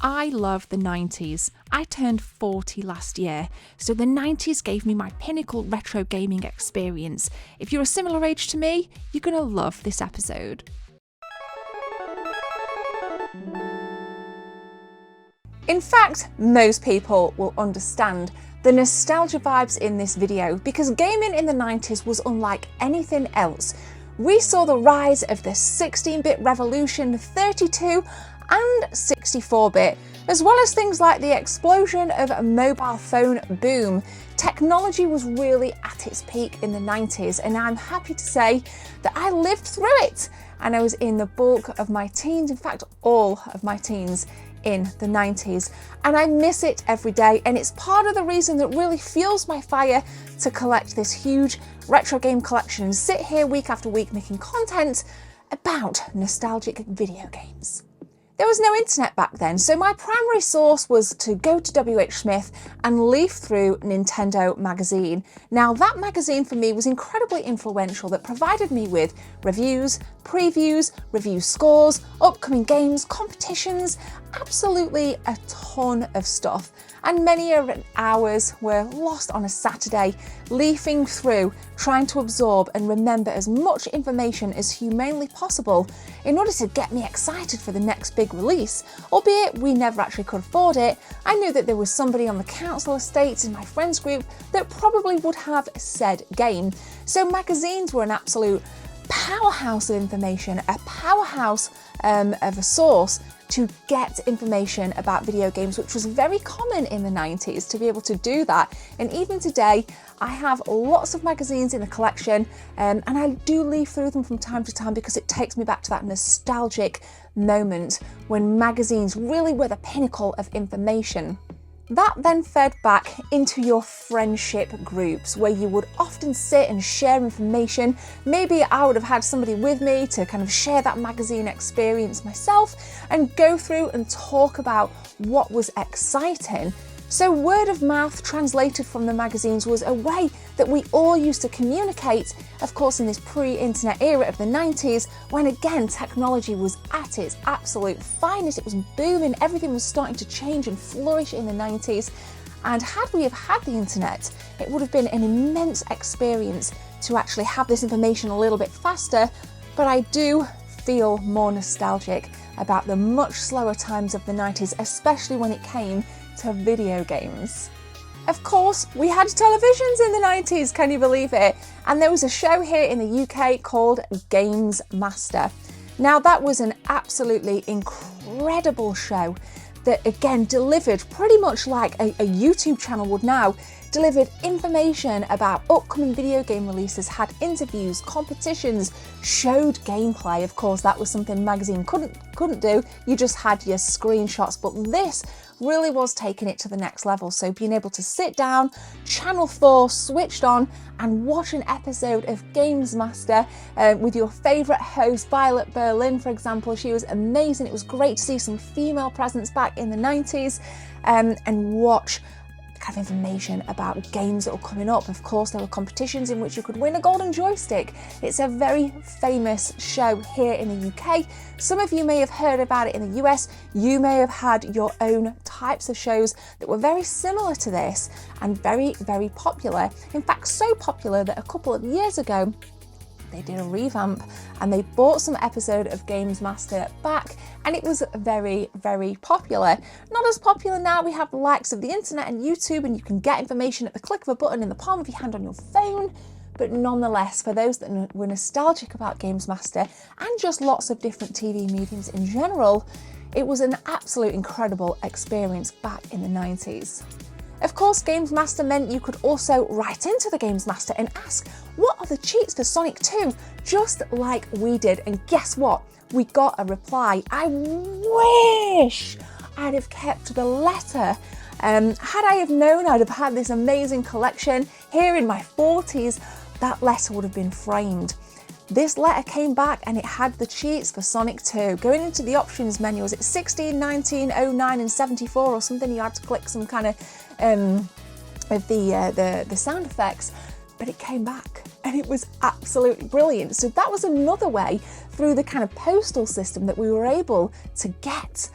I love the 90s. I turned 40 last year, so the 90s gave me my pinnacle retro gaming experience. If you're a similar age to me, you're gonna love this episode. In fact, most people will understand the nostalgia vibes in this video because gaming in the 90s was unlike anything else. We saw the rise of the 16-bit revolution, 32 and 64-bit, as well as things like the explosion of a mobile phone boom. Technology was really at its peak in the 90s, and I'm happy to say that I lived through it, and I was in the bulk of my teens, in fact all of my teens, in the 90s, and I miss it every day, and it's part of the reason that really fuels my fire to collect this huge retro game collection and sit here week after week making content about nostalgic video games. There was no internet back then, so my primary source was to go to W.H. Smith and leaf through Nintendo magazine. Now that magazine for me was incredibly influential, that provided me with reviews, previews, review scores, upcoming games, competitions, absolutely a ton of stuff. And many hours were lost on a Saturday, leafing through, trying to absorb and remember as much information as humanly possible in order to get me excited for the next big release. Albeit we never actually could afford it, I knew that there was somebody on the council estates in my friends group that probably would have said game. So magazines were an absolute powerhouse of information, a powerhouse of a source to get information about video games, which was very common in the 90s to be able to do that. And even today, I have lots of magazines in the collection, and I do leaf through them from time to time because it takes me back to that nostalgic moment when magazines really were the pinnacle of information. That then fed back into your friendship groups where you would often sit and share information. Maybe I would have had somebody with me to kind of share that magazine experience myself and go through and talk about what was exciting. So word of mouth translated from the magazines was a way that we all used to communicate, of course in this pre-internet era of the 90s, when again technology was at its absolute finest, it was booming, everything was starting to change and flourish in the 90s. And had we have had the internet, it would have been an immense experience to actually have this information a little bit faster, but I do feel more nostalgic about the much slower times of the 90s, especially when it came to video games. Of course, we had televisions in the 90s, can you believe it? And there was a show here in the UK called Games Master. Now that was an absolutely incredible show that again delivered pretty much like a YouTube channel would now, delivered information about upcoming video game releases, had interviews, competitions, showed gameplay. Of course, that was something magazine couldn't do. You just had your screenshots, but this really was taking it to the next level. So being able to sit down, Channel 4 switched on and watch an episode of Games Master with your favourite host, Violet Berlin, for example. She was amazing. It was great to see some female presence back in the 90s and watch kind of information about games that were coming up. Of course, there were competitions in which you could win a golden joystick. It's a very famous show here in the UK. Some of you may have heard about it in the US. You may have had your own types of shows that were very similar to this and very, very popular. In fact, so popular that a couple of years ago, they did a revamp and they bought some episode of Games Master back, and it was very, very popular. Not as popular now. We have the likes of the internet and YouTube, and you can get information at the click of a button in the palm of your hand on your phone. But nonetheless, for those that were nostalgic about Games Master and just lots of different TV mediums in general, it was an absolute incredible experience back in the 90s. Of course, Games Master meant you could also write into the Games Master and ask, what are the cheats for Sonic 2? Just like we did. And guess what? We got a reply. I wish I'd have kept the letter. Had I have known I'd have had this amazing collection here in my 40s, that letter would have been framed. This letter came back and it had the cheats for Sonic 2. Going into the options menu, was it 16, 19, 09 and 74 or something? You had to click some kind of the sound effects. but it came back and it was absolutely brilliant. So that was another way through the kind of postal system that we were able to get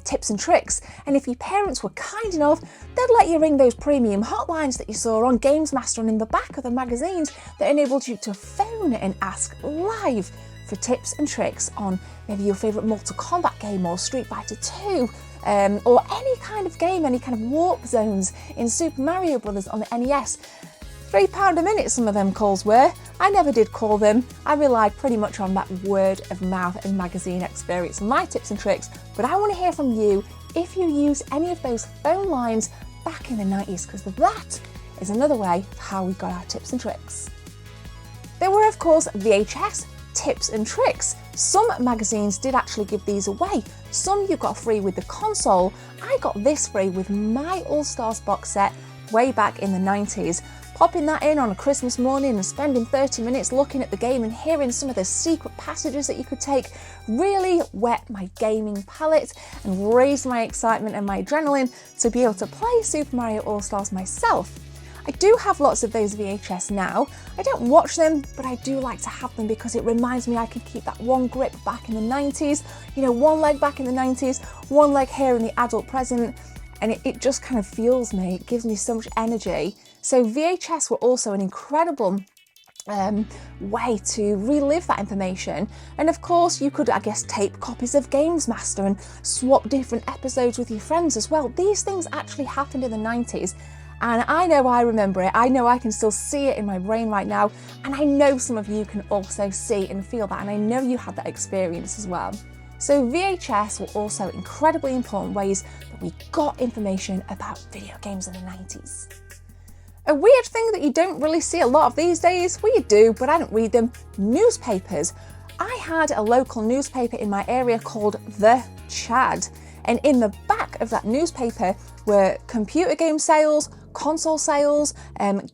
tips and tricks. And if your parents were kind enough, they'd let you ring those premium hotlines that you saw on Games Master and in the back of the magazines that enabled you to phone and ask live for tips and tricks on maybe your favourite Mortal Kombat game or Street Fighter 2, or any kind of game, any kind of warp zones in Super Mario Brothers on the NES. £3 a minute some of them calls were. I never did call them. I relied pretty much on that word of mouth and magazine experience and my tips and tricks, but I want to hear from you if you use any of those phone lines back in the 90s, because that is another way of how we got our tips and tricks. There were of course VHS tips and tricks. Some magazines did actually give these away. Some you got free with the console. I got this free with my All-Stars box set way back in the 90s. Popping that in on a Christmas morning and spending 30 minutes looking at the game and hearing some of the secret passages that you could take really whet my gaming palate and raised my excitement and my adrenaline to be able to play Super Mario All-Stars myself. I do have lots of those VHS now. I don't watch them, but I do like to have them because it reminds me I can keep that one grip back in the 90s, you know, one leg back in the 90s, one leg here in the adult present, and it just kind of fuels me. It gives me so much energy. So VHS were also an incredible way to relive that information. And of course you could, I guess, tape copies of Games Master and swap different episodes with your friends as well. These things actually happened in the 90s. And I know I remember it, I know I can still see it in my brain right now, and I know some of you can also see and feel that, and I know you had that experience as well. So VHS were also incredibly important ways that we got information about video games in the 90s. A weird thing that you don't really see a lot of these days, well you do, but I don't read them, newspapers. I had a local newspaper in my area called The Chad, and in the back of that newspaper were computer game sales, console sales,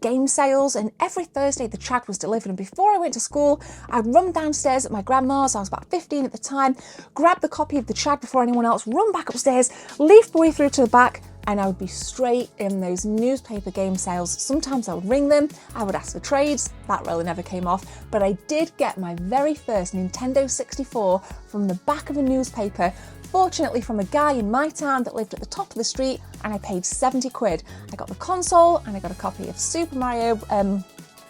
game sales, and every Thursday the Chad was delivered. And before I went to school, I'd run downstairs at my grandma's, I was about 15 at the time, grab the copy of the Chad before anyone else, run back upstairs, leaf my way through to the back, and I would be straight in those newspaper game sales. Sometimes I would ring them, I would ask for trades, that really never came off, but I did get my very first Nintendo 64 from the back of a newspaper, fortunately from a guy in my town that lived at the top of the street, and I paid 70 quid. I got the console and I got a copy of Super Mario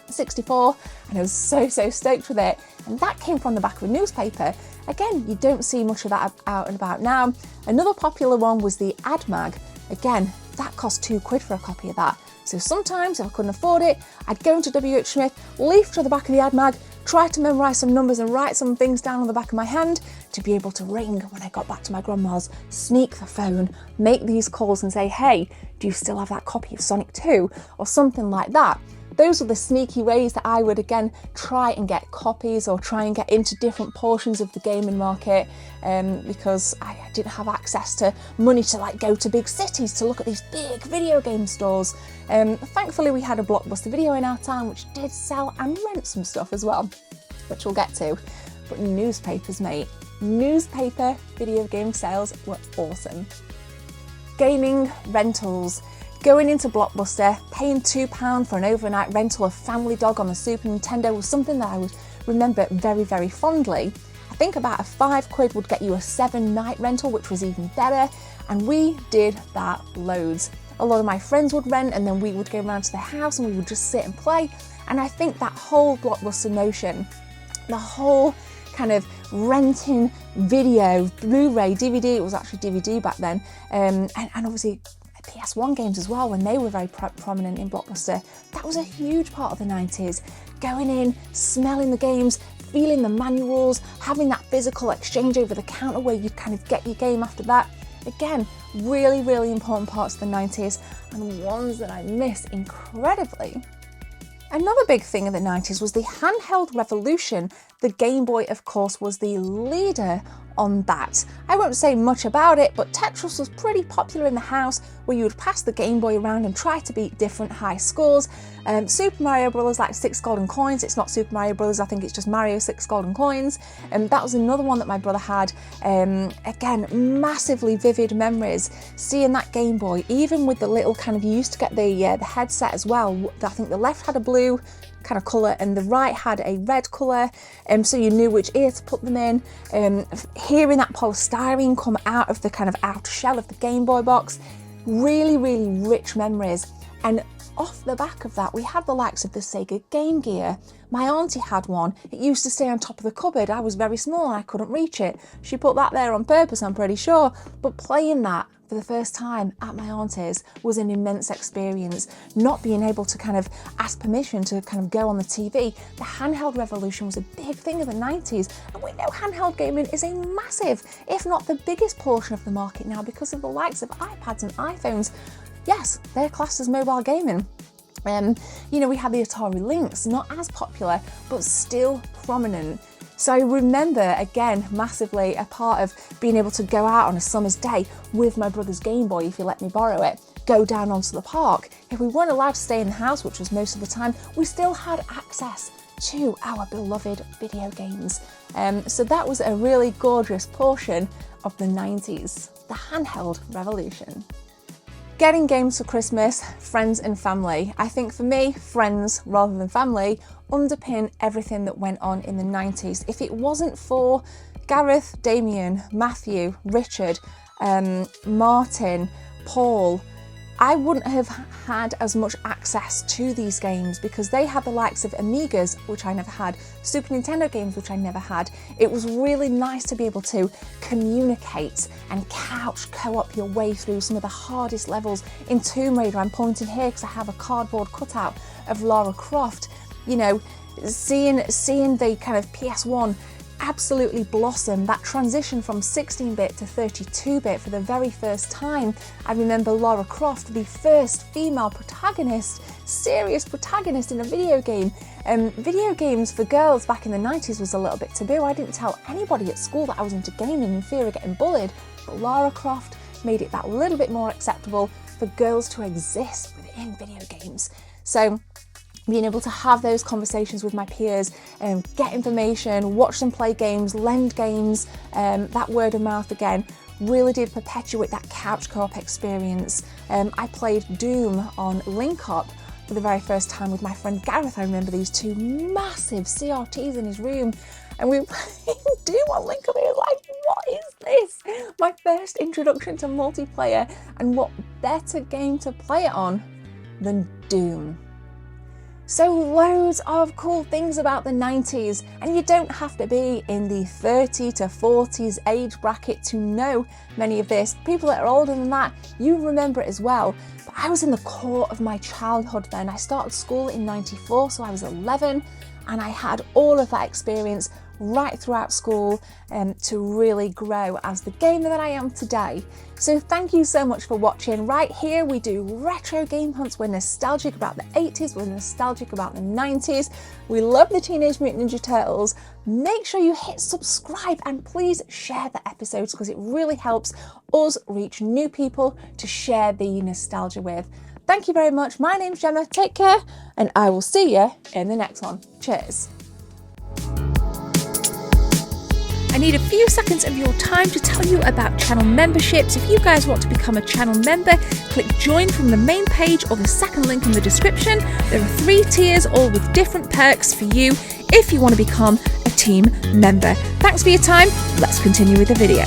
64, and I was so stoked with it. And that came from the back of a newspaper. Again, you don't see much of that out and about now. Another popular one was the Ad Mag. Again, that cost 2 quid for a copy of that. So sometimes if I couldn't afford it, I'd go into WH Smith, leaf to the back of the Ad Mag, try to memorise some numbers and write some things down on the back of my hand to be able to ring when I got back to my grandma's, sneak the phone, make these calls and say, hey, do you still have that copy of Sonic 2? Or something like that. Those are the sneaky ways that I would, again, try and get copies or try and get into different portions of the gaming market, because I didn't have access to money to like go to big cities to look at these big video game stores. Thankfully we had a Blockbuster Video in our town which did sell and rent some stuff as well, which we'll get to. But newspapers, mate. Newspaper video game sales were awesome. Gaming rentals. Going into Blockbuster, paying £2 for an overnight rental of Family Dog on the Super Nintendo was something that I would remember very fondly. I think about a 5 quid would get you a 7-night rental, which was even better, and we did that loads. A lot of my friends would rent, and then we would go around to their house and we would just sit and play. And I think that whole Blockbuster notion, the whole kind of renting video, Blu-ray, DVD, it was actually DVD back then, and obviously PS1 games as well, when they were very prominent in Blockbuster. That was a huge part of the 90s. Going in, smelling the games, feeling the manuals, having that physical exchange over the counter where you'd kind of get your game after that. Again, really important parts of the 90s, and ones that I miss incredibly. Another big thing in the 90s was the Handheld Revolution The Game Boy, of course, was the leader on that. I won't say much about it, but Tetris was pretty popular in the house, where you would pass the Game Boy around and try to beat different high scores. Super Mario Bros. Like 6 golden coins. It's not Super Mario Bros. I think it's just Mario 6 golden coins. That was another one that my brother had. Again, massively vivid memories. Seeing that Game Boy, even with the little kind of, you used to get the headset as well. I think the left had a blue kind of colour and the right had a red colour, so you knew which ear to put them in. Hearing that polystyrene come out of the kind of outer shell of the Game Boy box, really, really rich memories. And off the back of that, we had the likes of the Sega Game Gear. My auntie had one. It used to stay on top of the cupboard. I was very small and I couldn't reach it. She put that there on purpose, I'm pretty sure. But playing that for the first time at my auntie's was an immense experience. Not being able to kind of ask permission to kind of go on the TV. The handheld revolution was a big thing in the 90s, and we know handheld gaming is a massive, if not the biggest portion of the market now because of the likes of iPads and iPhones. Yes, they're classed as mobile gaming. You know, we had the Atari Lynx, not as popular, but still prominent. So I remember, again, massively a part of being able to go out on a summer's day with my brother's Game Boy, if he let me borrow it, go down onto the park. If we weren't allowed to stay in the house, which was most of the time, we still had access to our beloved video games. So that was a really gorgeous portion of the 90s, the handheld revolution. Getting games for Christmas, friends and family. I think for me, friends rather than family underpin everything that went on in the 90s. If it wasn't for Gareth, Damien, Matthew, Richard, Martin, Paul, I wouldn't have had as much access to these games because they had the likes of Amigas, which I never had, Super Nintendo games, which I never had. It was really nice to be able to communicate and couch co-op your way through some of the hardest levels. In Tomb Raider, I'm pointing here because I have a cardboard cutout of Lara Croft. You know, seeing the kind of PS1 absolutely blossom, that transition from 16-bit to 32-bit for the very first time. I remember Lara Croft, the first female protagonist, serious protagonist in a video game. Video games for girls back in the 90s was a little bit taboo. I didn't tell anybody at school that I was into gaming in fear of getting bullied, but Lara Croft made it that little bit more acceptable for girls to exist within video games. So being able to have those conversations with my peers, get information, watch them play games, lend games, that word of mouth again, really did perpetuate that couch co-op experience. I played Doom on Link Up for the very first time with my friend Gareth. I remember these two massive CRTs in his room, and we were playing Doom on Link Up. It was like, what is this? My first introduction to multiplayer, and what better game to play it on than Doom? So loads of cool things about the 90s, and you don't have to be in the 30 to 40s age bracket to know many of this. People that are older than that, you remember it as well. But I was in the core of my childhood then. I started school in 94, so I was 11, and I had all of that experience right throughout school to really grow as the gamer that I am today. So thank you so much for watching. Right here we do retro game hunts. We're nostalgic about the 80s, we're nostalgic about the 90s. We love the Teenage Mutant Ninja Turtles. Make sure you hit subscribe and please share the episodes because it really helps us reach new people to share the nostalgia with. Thank you very much. My name's Gemma. Take care, and I will see you in the next one. Cheers. I need a few seconds of your time to tell you about channel memberships. If you guys want to become a channel member, click join from the main page or the second link in the description. There are 3 tiers, all with different perks for you if you want to become a team member. Thanks for your time. Let's continue with the video.